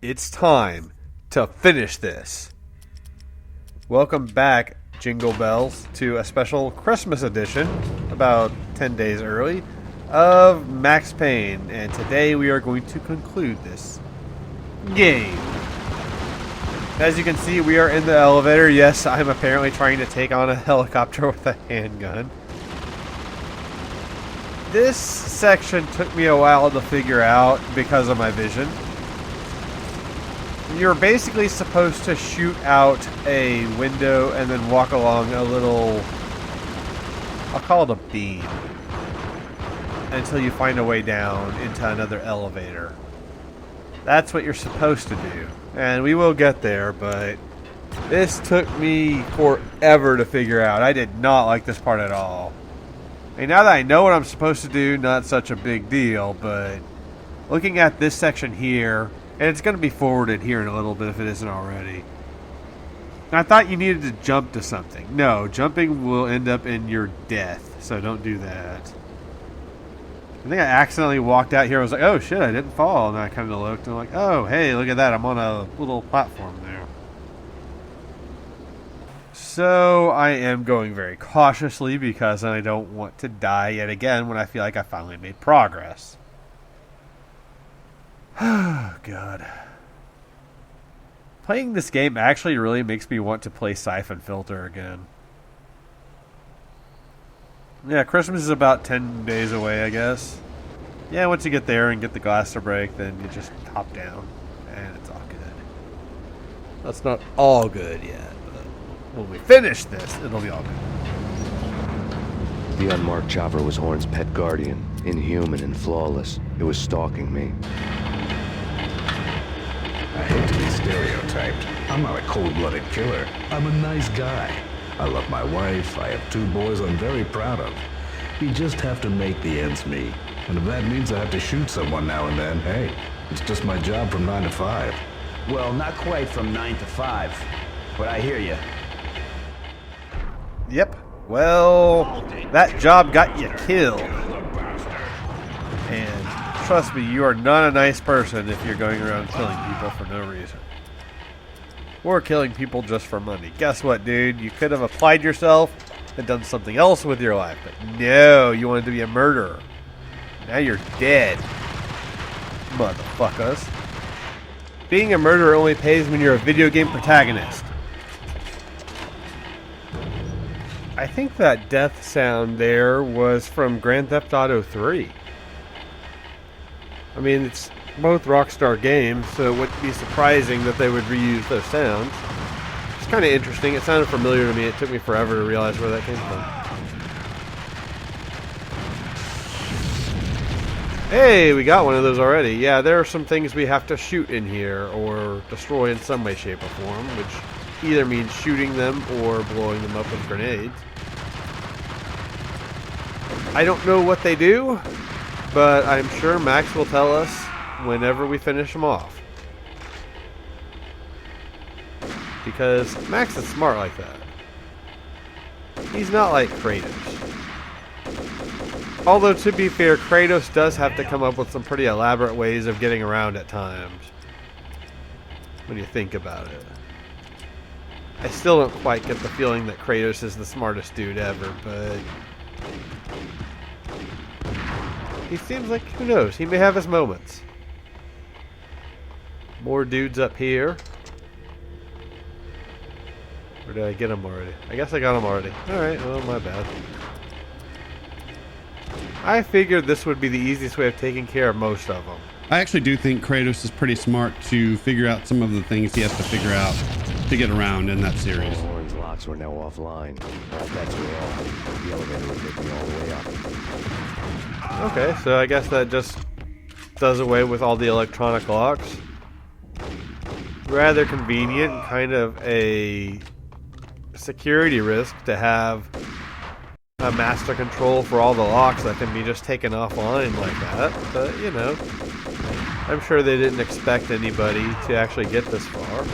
It's time to finish this. Welcome back, Jingle Bells, to a special Christmas edition, about 10 days early, of Max Payne. And today we are going to conclude this game. As you can see, we are in the elevator. Yes, I'm apparently trying to take on a helicopter with a handgun. This section took me a while to figure out because of my vision. You're basically supposed to shoot out a window and then walk along a little, I'll call it a beam, until you find a way down into another elevator. That's what you're supposed to do. And we will get there, but this took me forever to figure out. I did not like this part at all. I mean, now that I know what I'm supposed to do, not such a big deal, but looking at this section here, and it's going to be forwarded here in a little bit if it isn't already. I thought you needed to jump to something. No, jumping will end up in your death, so don't do that. I think I accidentally walked out here. I was like, oh shit, I didn't fall. And I kind of looked and I'm like, oh, hey, look at that. I'm on a little platform there. So I am going very cautiously because I don't want to die yet again when I feel like I finally made progress. Oh, God. Playing this game actually really makes me want to play Siphon Filter again. Yeah, Christmas is about 10 days away, I guess. Yeah, once you get there and get the glass to break, then you just hop down, and it's all good. That's not all good yet, but when we finish this, it'll be all good. The unmarked chopper was Horn's pet guardian, inhuman and flawless. It was stalking me. I hate to be stereotyped. I'm not a cold-blooded killer. I'm a nice guy. I love my wife. I have 2 boys I'm very proud of. We just have to make the ends meet. And if that means I have to shoot someone now and then, hey, it's just my job from 9 to 5. Well, not quite from 9 to 5, but I hear you. Yep. Well, that job got you killed. And trust me, you are not a nice person if you're going around killing people for no reason. Or killing people just for money. Guess what, dude? You could have applied yourself and done something else with your life. But no, you wanted to be a murderer. Now you're dead. Motherfuckers. Being a murderer only pays when you're a video game protagonist. I think that death sound there was from Grand Theft Auto 3. I mean, it's both Rockstar games, so it wouldn't be surprising that they would reuse those sounds. It's kind of interesting. It sounded familiar to me. It took me forever to realize where that came from. Hey, we got one of those already. Yeah, there are some things we have to shoot in here, or destroy in some way, shape, or form, which either means shooting them or blowing them up with grenades. I don't know what they do, but I'm sure Max will tell us whenever we finish them off. Because Max is smart like that. He's not like Kratos. Although, to be fair, Kratos does have to come up with some pretty elaborate ways of getting around at times. When you think about it. I still don't quite get the feeling that Kratos is the smartest dude ever, but he seems like, who knows, he may have his moments. More dudes up here. Or did I get them already? I guess I got them already. Alright, well, my bad. I figured this would be the easiest way of taking care of most of them. I actually do think Kratos is pretty smart to figure out some of the things he has to figure out to get around in that series. Horn's locks were now offline. All bets were off. The elevator would take me all the way up. Okay, so I guess that just does away with all the electronic locks. Rather convenient, kind of a security risk to have a master control for all the locks that can be just taken offline like that. But, you know, I'm sure they didn't expect anybody to actually get this far.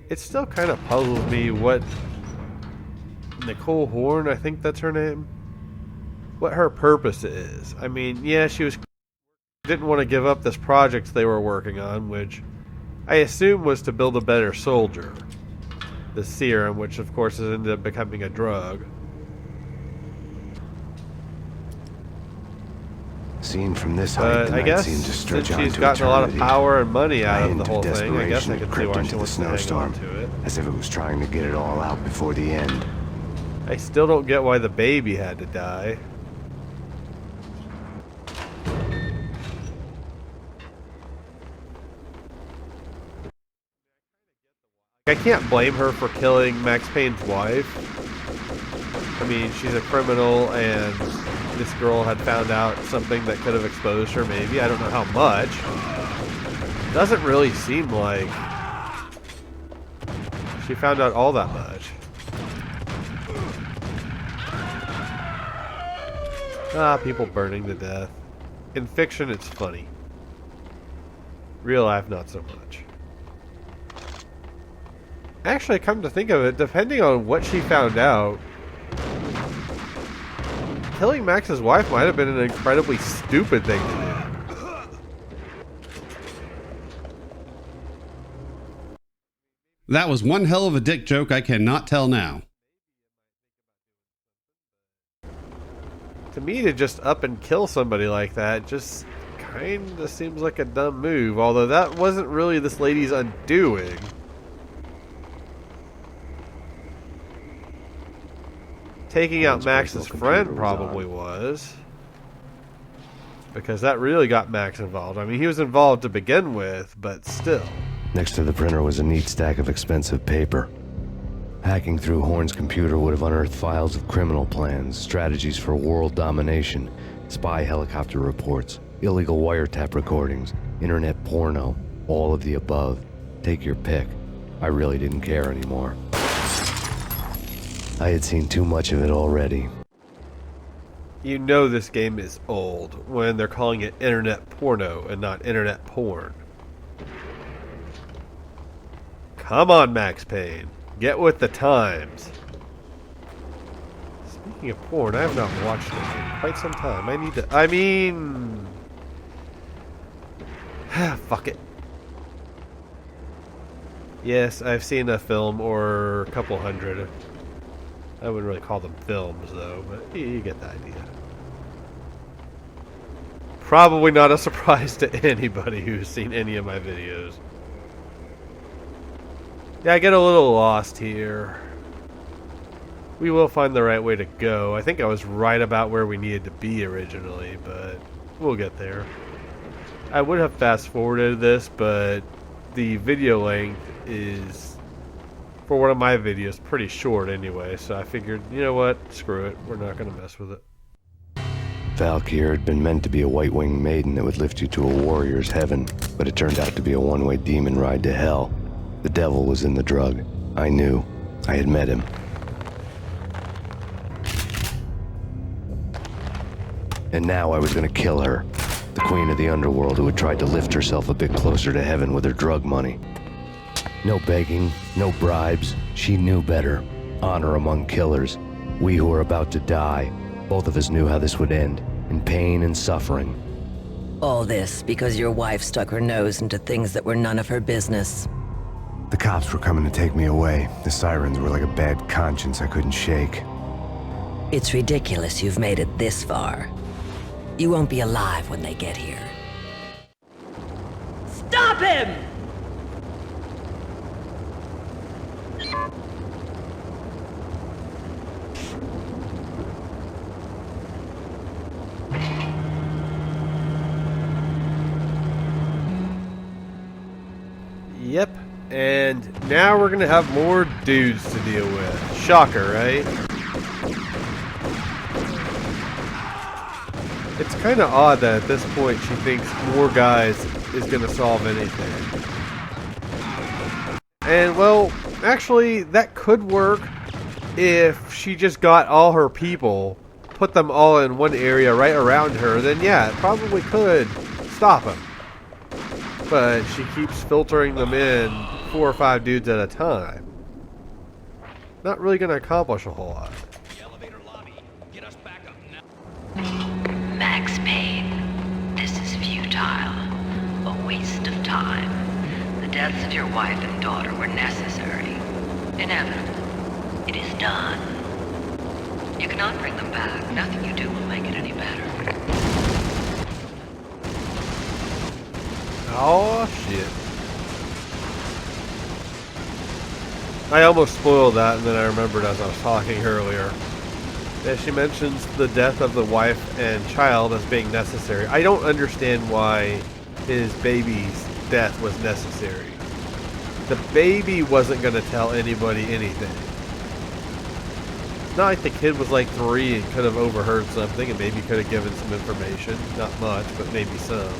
It still kind of puzzles me what Nicole Horn, I think that's her name. what her purpose is. I mean, yeah, didn't want to give up this project they were working on, which I assume was to build a better soldier. The serum, which of course has ended up becoming a drug. Seen from this height, But the I night guess seemed to since stretch she's on to gotten a lot of eternity. power and money out A of the hint whole of thing, I guess I desperation can see crept why into she the wants to hang snowstorm, on to it. as if it was trying to get it all out before the end. I still don't get why the baby had to die. I can't blame her for killing Max Payne's wife. I mean, she's a criminal, and this girl had found out something that could have exposed her, maybe. I don't know how much. Doesn't really seem like she found out all that much. People burning to death. In fiction, it's funny. Real life, not so much. Actually, come to think of it, depending on what she found out, killing Max's wife might have been an incredibly stupid thing to do. That was one hell of a dick joke I cannot tell now. To me, to just up and kill somebody like that just kind of seems like a dumb move, although that wasn't really this lady's undoing. Taking out Max's friend probably was. Because that really got Max involved. I mean, he was involved to begin with, but still. Next to the printer was a neat stack of expensive paper. Hacking through Horn's computer would have unearthed files of criminal plans, strategies for world domination, spy helicopter reports, illegal wiretap recordings, internet porno, all of the above. Take your pick. I really didn't care anymore. I had seen too much of it already. You know this game is old when they're calling it internet porno and not internet porn. Come on, Max Payne. Get with the times. Speaking of porn, I have not watched it in quite some time. I need to... I mean... Fuck it. Yes, I've seen a film or a couple hundred. I wouldn't really call them films, though, but you get the idea. Probably not a surprise to anybody who's seen any of my videos. Yeah, I get a little lost here. We will find the right way to go. I think I was right about where we needed to be originally, but we'll get there. I would have fast-forwarded this, but the video length is, for one of my videos, pretty short anyway, so I figured, you know what, screw it, we're not going to mess with it. Valkyr had been meant to be a white-winged maiden that would lift you to a warrior's heaven, but it turned out to be a one-way demon ride to hell. The devil was in the drug. I knew. I had met him. And now I was going to kill her. The queen of the underworld who had tried to lift herself a bit closer to heaven with her drug money. No begging, no bribes. She knew better. Honor among killers. We who were about to die. Both of us knew how this would end. In pain and suffering. All this because your wife stuck her nose into things that were none of her business. The cops were coming to take me away. The sirens were like a bad conscience I couldn't shake. It's ridiculous you've made it this far. You won't be alive when they get here. Stop him! Yep, and now we're gonna have more dudes to deal with. Shocker, right? It's kind of odd that at this point she thinks more guys is gonna solve anything. And well, actually, that could work if she just got all her people, put them all in one area right around her, then yeah, it probably could stop them. But she keeps filtering them in 4 or 5 dudes at a time. Not really going to accomplish a whole lot. Max Payne, this is futile. A waste of time. The deaths of your wife and daughter were necessary. Inevitable. It is done. You cannot bring them back. Nothing you do will make it any better. Oh, shit. I almost spoiled that, and then I remembered as I was talking earlier. Yeah, she mentions the death of the wife and child as being necessary. I don't understand why his baby's death was necessary. The baby wasn't going to tell anybody anything. It's not like the kid was like 3 and could have overheard something and maybe could have given some information. Not much, but maybe some.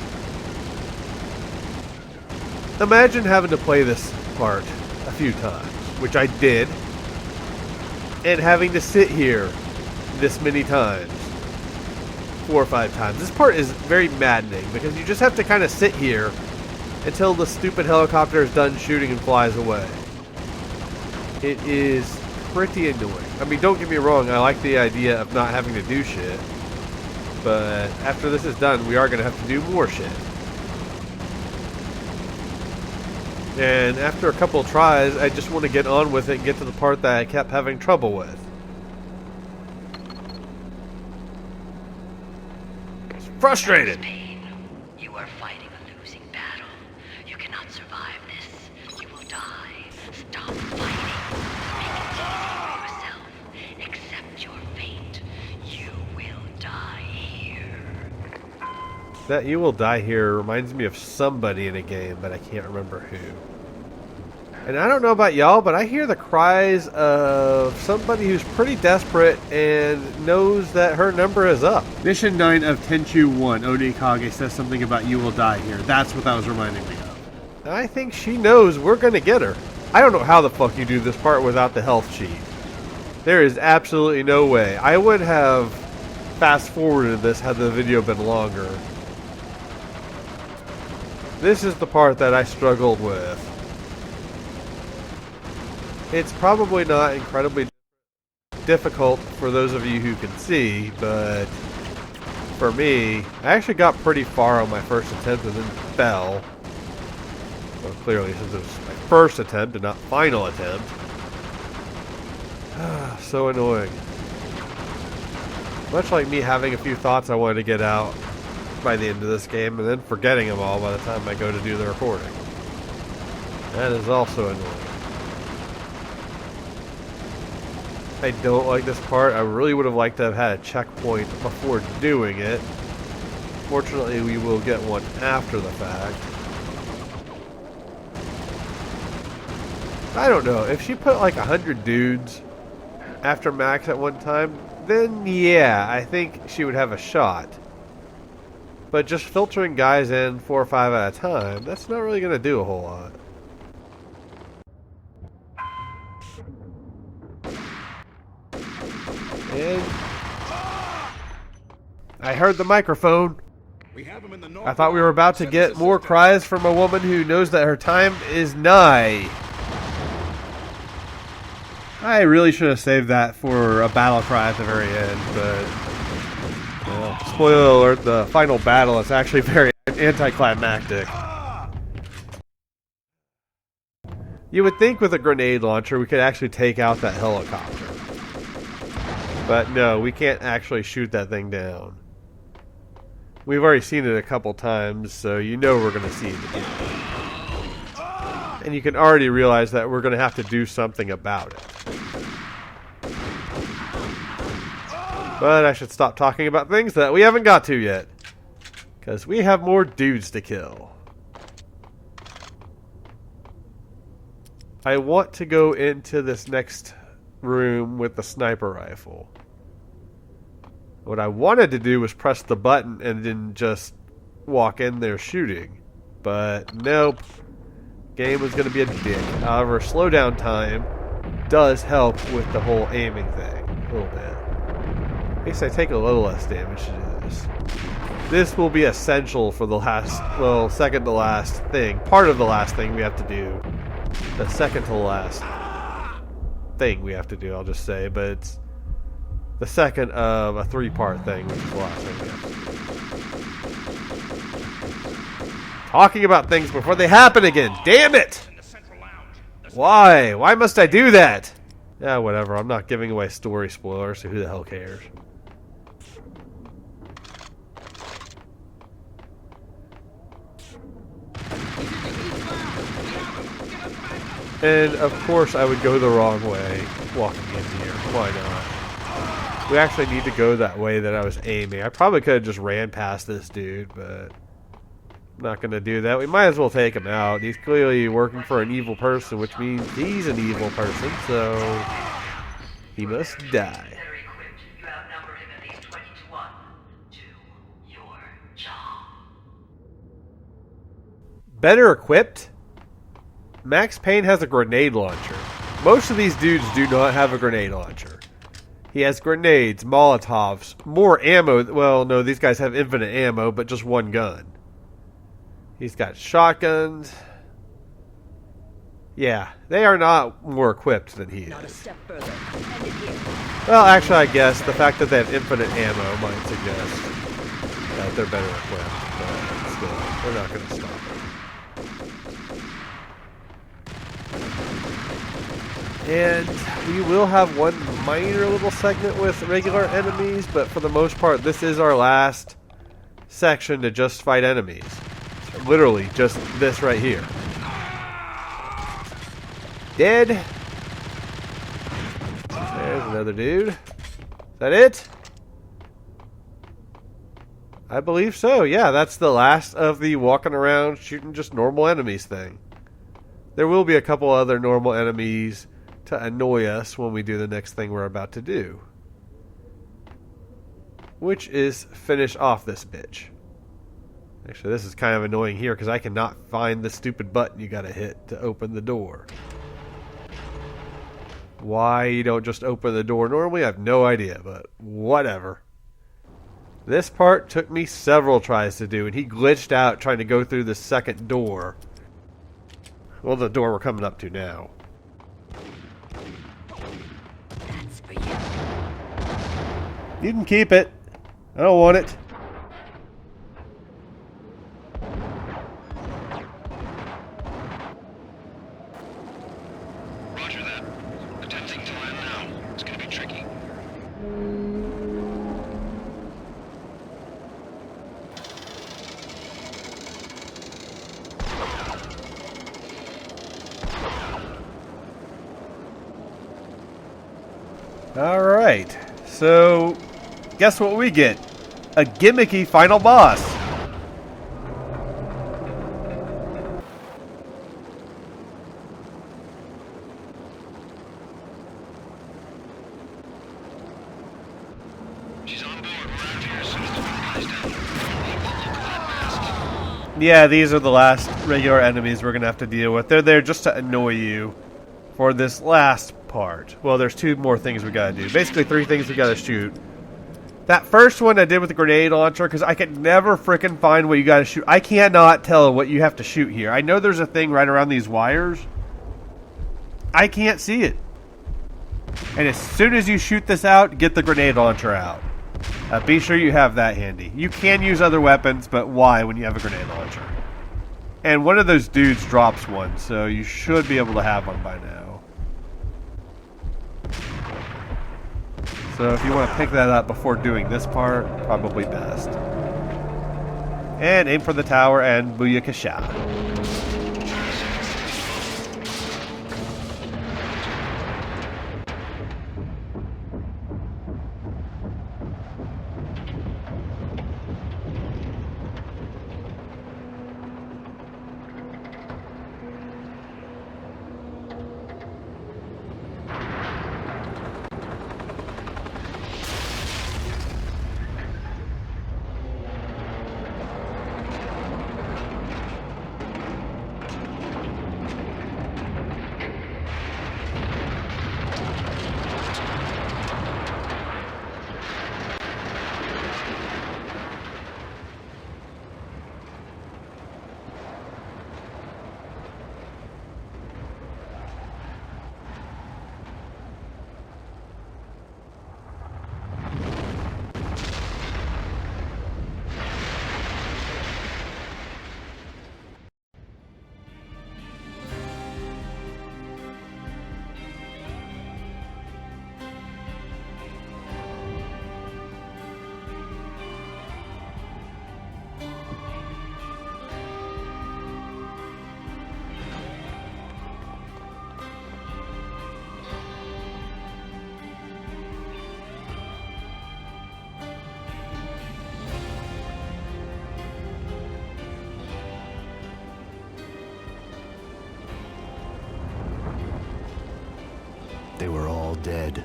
Imagine having to play this part a few times, which I did, and having to sit here this many times, 4 or 5 times. This part is very maddening because you just have to kind of sit here until the stupid helicopter is done shooting and flies away. It is pretty annoying. I mean, don't get me wrong, I like the idea of not having to do shit, but after this is done, we are going to have to do more shit. And after a couple of tries, I just want to get on with it and get to the part that I kept having trouble with. Frustrated. Payne, you are fighting a losing battle. You cannot survive this. You will die. Stop fighting. Make it easy for yourself. Accept your fate. You will die here. That "you will die here" reminds me of somebody in a game, but I can't remember who. And I don't know about y'all, but I hear the cries of somebody who's pretty desperate and knows that her number is up. Mission 9 of Tenchu 1, Onikage says something about "you will die here." That's what that was reminding me of. I think she knows we're going to get her. I don't know how the fuck you do this part without the health cheat. There is absolutely no way. I would have fast forwarded this had the video been longer. This is the part that I struggled with. It's probably not incredibly difficult for those of you who can see, but for me, I actually got pretty far on my first attempt and then fell. Well, clearly, since it was my first attempt and not final attempt. So annoying. Much like me having a few thoughts I wanted to get out by the end of this game and then forgetting them all by the time I go to do the recording. That is also annoying. I don't like this part. I really would have liked to have had a checkpoint before doing it. Fortunately, we will get one after the fact. I don't know. If she put like 100 dudes after Max at one time, then yeah, I think she would have a shot. But just filtering guys in 4 or 5 at a time, that's not really going to do a whole lot. And I heard the microphone. I thought we were about to get more cries from a woman who knows that her time is nigh. I really should have saved that for a battle cry at the very end, but well, spoiler alert, the final battle is actually very anticlimactic. You would think with a grenade launcher we could actually take out that helicopter. But no, we can't actually shoot that thing down. We've already seen it a couple times, so you know we're going to see it again. And you can already realize that we're going to have to do something about it. But I should stop talking about things that we haven't got to yet. Because we have more dudes to kill. I want to go into this next room with the sniper rifle. What I wanted to do was press the button and then just walk in there shooting. But nope. Game was going to be a dick. However, slowdown time does help with the whole aiming thing. A little bit. At least I take a little less damage to do this. This will be essential for the last, well, second to last thing. Part of the last thing we have to do. The second to last thing we have to do, I'll just say. But it's the second of a 3-part thing, which is the last thing we have to do. talking about things before they happen again. Damn it! Why? Why must I do that? Yeah, whatever. I'm not giving away story spoilers, so who the hell cares? And, of course, I would go the wrong way walking in here. Why not? We actually need to go that way that I was aiming. I probably could have just ran past this dude, but I'm not going to do that. We might as well take him out. He's clearly working for an evil person, which means he's an evil person, so he must die. Better equipped? Max Payne has a grenade launcher. Most of these dudes do not have a grenade launcher. He has grenades, Molotovs, more ammo. Well, no, these guys have infinite ammo, but just one gun. He's got shotguns. Yeah, they are not more equipped than he Not a is. step further. End it here. Well, actually, I guess the fact that they have infinite ammo might suggest that they're better equipped. But still, we're not going to stop it. And we will have one minor little segment with regular enemies, but for the most part, this is our last section to just fight enemies. Literally, just this right here. Dead. There's another dude. Is that it? I believe so. Yeah, that's the last of the walking around shooting just normal enemies thing. There will be a couple other normal enemies to annoy us when we do the next thing we're about to do, which is finish off this bitch. Actually, this is kind of annoying here because I cannot find the stupid button you gotta hit to open the door. Why you don't just open the door normally, I have no idea, but whatever. This part took me several tries to do, and he glitched out trying to go through the second door. Well, the door we're coming up to now. That's for you. You can keep it. I don't want it. Roger that. Attempting to land now. It's gonna be tricky. Alright, so guess what we get? A gimmicky final boss. She's on board. We're out here as soon as the guys down. Hey, what look at that mask? Yeah, these are the last regular enemies we're going to have to deal with. They're there just to annoy you for this last part. Well, there's two more things we got to do. Basically, three things we got to shoot. That first one I did with the grenade launcher because I could never frickin' find what you got to shoot. I cannot tell what you have to shoot here. I know there's a thing right around these wires. I can't see it. And as soon as you shoot this out, get the grenade launcher out. Be sure you have that handy. You can use other weapons, but why when you have a grenade launcher? And one of those dudes drops one, so you should be able to have one by now. So if you want to pick that up before doing this part, probably best. And aim for the tower and booyakasha. dead.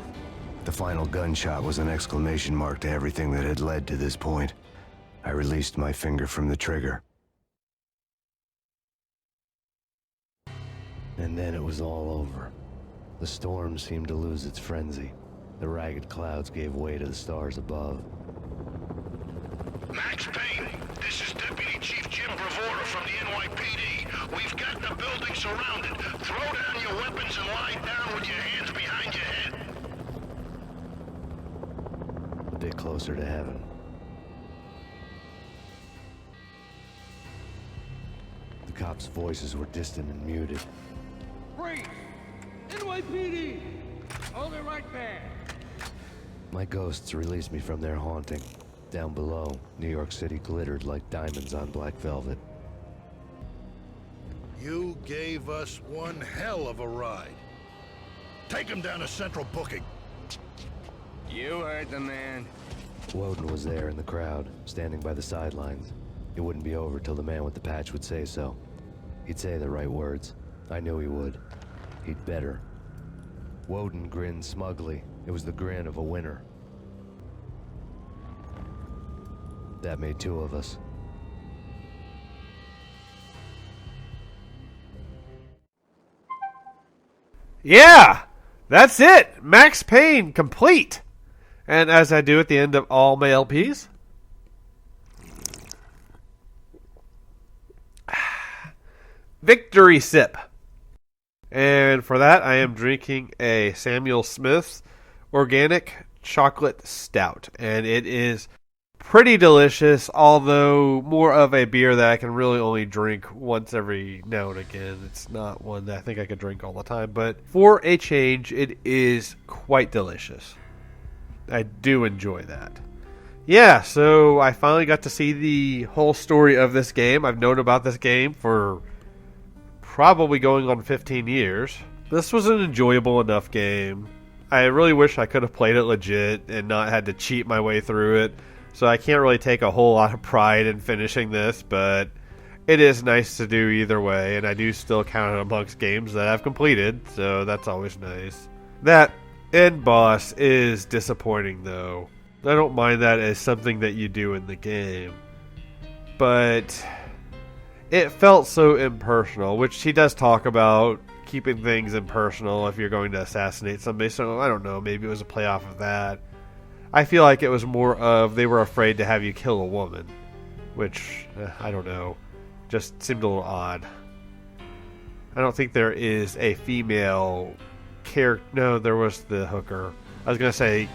The final gunshot was an exclamation mark to everything that had led to this point. I released my finger from the trigger. And then it was all over. The storm seemed to lose its frenzy. The ragged clouds gave way to the stars above. Max Payne, this is Deputy Chief Jim Bravura from the NYPD. We've got the building surrounded. Throw down your weapons and lie down with your hands behind your head. A bit closer to heaven. The cops' voices were distant and muted. Freeze! NYPD! Hold it right there! My ghosts released me from their haunting. Down below, New York City glittered like diamonds on black velvet. You gave us one hell of a ride. Take him down to Central Booking. You heard the man. Woden was there in the crowd, standing by the sidelines. It wouldn't be over till the man with the patch would say so. He'd say the right words. I knew he would. He'd better. Woden grinned smugly. It was the grin of a winner. That made two of us. Yeah, that's it. Max Payne complete. And as I do at the end of all my LPs, victory sip. And for that, I am drinking a Samuel Smith's Organic Chocolate Stout. And it is pretty delicious, although more of a beer that I can really only drink once every now and again. It's not one that I think I could drink all the time, but for a change, it is quite delicious. I do enjoy that. Yeah, so I finally got to see the whole story of this game. I've known about this game for probably going on 15 years. This was an enjoyable enough game. I really wish I could have played it legit and not had to cheat my way through it. So I can't really take a whole lot of pride in finishing this, but it is nice to do either way, and I do still count it amongst games that I've completed, so that's always nice. That end boss is disappointing, though. I don't mind that as something that you do in the game, but it felt so impersonal, which he does talk about keeping things impersonal if you're going to assassinate somebody, so I don't know, maybe it was a play off of that. I feel like it was more of they were afraid to have you kill a woman, which, I don't know, just seemed a little odd. I don't think there is a female character. No, there was the hooker. I was going to say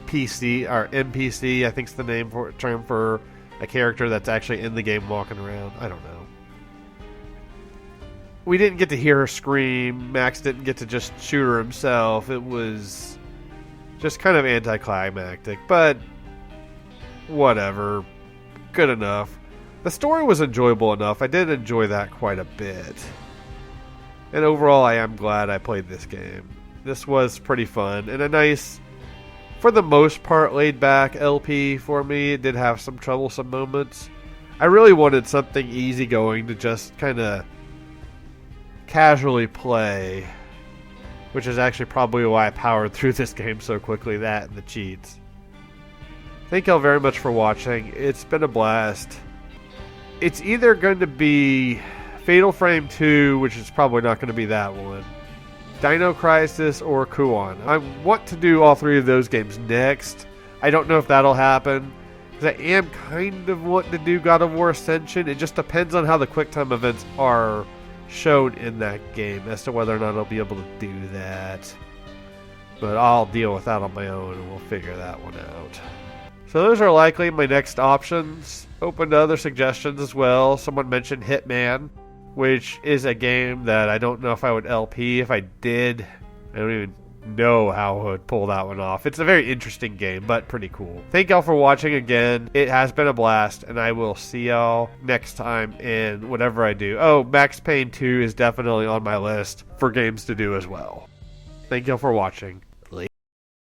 PC, or NPC, I think's the term for a character that's actually in the game walking around. I don't know. We didn't get to hear her scream. Max didn't get to just shoot her himself. It was just kind of anticlimactic, but whatever. Good enough. The story was enjoyable enough. I did enjoy that quite a bit. And overall, I am glad I played this game. This was pretty fun and a nice, for the most part, laid back LP for me. It did have some troublesome moments. I really wanted something easygoing to just kind of casually play, which is actually probably why I powered through this game so quickly, that and the cheats. Thank y'all very much for watching. It's been a blast. It's either going to be Fatal Frame 2, which is probably not going to be that one, Dino Crisis, or Kuon. I want to do all three of those games next. I don't know if that'll happen, because I am kind of wanting to do God of War Ascension. It just depends on how the QuickTime events are shown in that game as to whether or not I'll be able to do that. But I'll deal with that on my own and we'll figure that one out. So those are likely my next options. Open to other suggestions as well. Someone mentioned Hitman, which is a game that I don't know if I would LP. If I did, I don't even know how I would pull that one off. It's a very interesting game, but pretty cool. Thank y'all for watching again. It has been a blast, and I will see y'all next time in whatever I do. Oh, Max Payne 2 is definitely on my list for games to do as well. Thank y'all for watching.